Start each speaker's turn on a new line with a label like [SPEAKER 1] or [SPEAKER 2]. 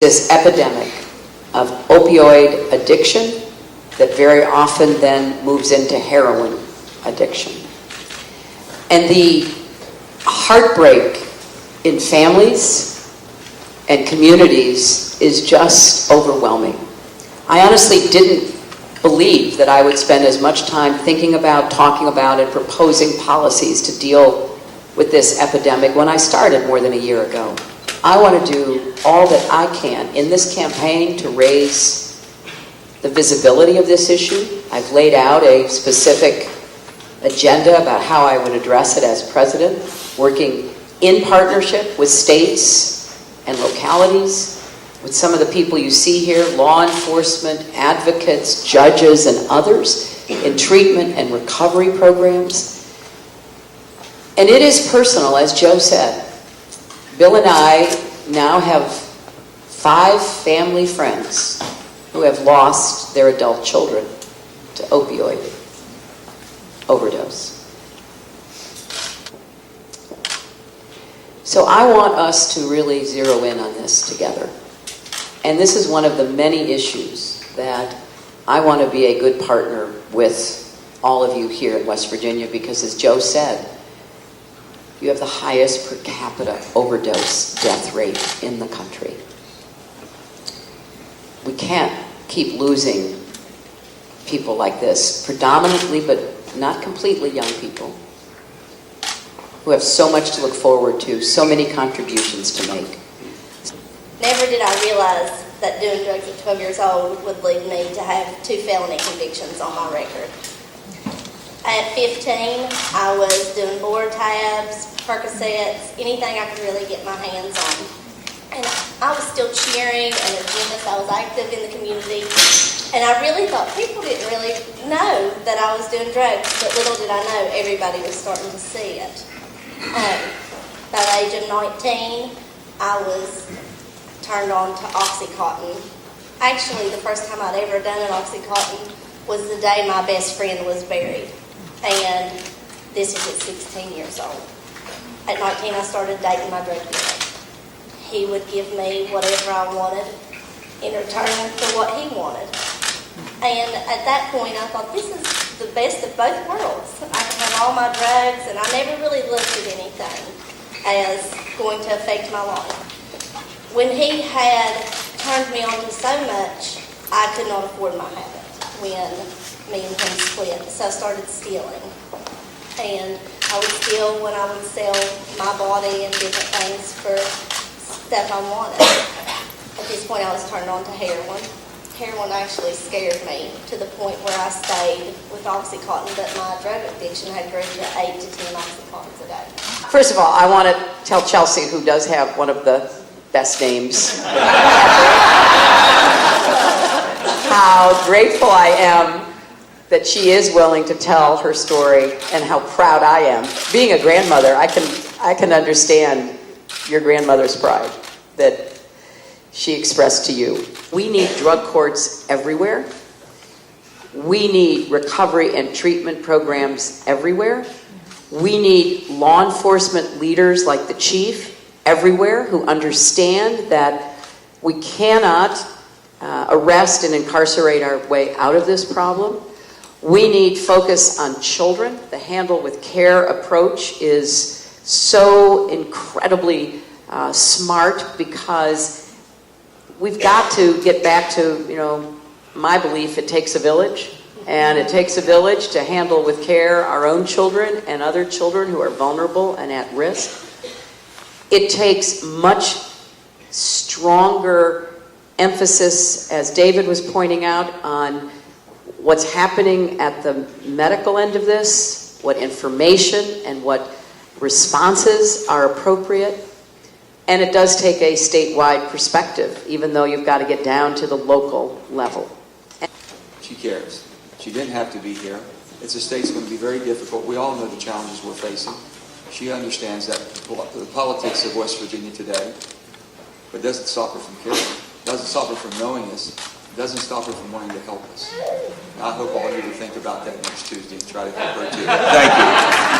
[SPEAKER 1] This epidemic of opioid addiction that very often then moves into heroin addiction. And the heartbreak in families and communities is just overwhelming. I honestly didn't believe that I would spend as much time thinking about, talking about, and proposing policies to deal with this epidemic when I started more than a year ago. I want to do all that I can in this campaign to raise the visibility of this issue. I've laid out a specific agenda about how I would address it as president, working in partnership with states and localities, with some of the people you see here, law enforcement, advocates, judges, and others in treatment and recovery programs. And it is personal, as Joe said. Bill and I now have 5 family friends who have lost their adult children to opioid overdose. So I want us to really zero in on this together. And this is one of the many issues that I want to be a good partner with all of you here in West Virginia, because as Joe said, you have the highest per capita overdose death rate in the country. We can't keep losing people like this, predominantly, but not completely, young people who have so much to look forward to, so many contributions to make.
[SPEAKER 2] Never did I realize that doing drugs at 12 years old would lead me to have 2 felony convictions on my record. At 15, I was doing board tabs, Percocets, anything I could really get my hands on. And I was still cheering and a gymnast. I was active in the community. And I really thought people didn't really know that I was doing drugs, but little did I know everybody was starting to see it. By the age of 19, I was turned on to Oxycontin. Actually, the first time I'd ever done an Oxycontin was the day my best friend was buried. And this was at 16 years old. At 19, I started dating my drug dealer. He would give me whatever I wanted in return for what he wanted. And at that point, I thought, this is the best of both worlds. I can have all my drugs, and I never really looked at anything as going to affect my life. When he had turned me on to so much, I could not afford my habit when me and him split, so I started stealing. And I would steal when I would sell my body and different things for stuff I wanted. At this point, I was turned on to heroin. Heroin actually scared me to the point where I stayed with Oxycontin, but my drug addiction had grown to 8 to 10 Oxycontins a day.
[SPEAKER 1] First of all, I want to tell Chelsea, who does have one of the best names, how grateful I am that she is willing to tell her story, and how proud I am. Being a grandmother, I can understand your grandmother's pride that she expressed to you. We need drug courts everywhere. We need recovery and treatment programs everywhere. We need law enforcement leaders like the chief everywhere who understand that we cannot arrest and incarcerate our way out of this problem. We need focus on children. The Handle with Care approach is so incredibly smart, because we've got to get back to, my belief, it takes a village. And it takes a village to handle with care our own children and other children who are vulnerable and at risk. It takes much stronger emphasis, as David was pointing out, on what's happening at the medical end of this, what information and what responses are appropriate. And it does take a statewide perspective, even though you've got to get down to the local level.
[SPEAKER 3] She cares. She didn't have to be here. It's a state that's going to be very difficult. We all know the challenges we're facing. She understands that the politics of West Virginia today, but doesn't stop her from caring. Doesn't stop her from knowing us. Doesn't stop her from wanting to help us. And I hope all of you will think about that next Tuesday and try to help her too. Thank you.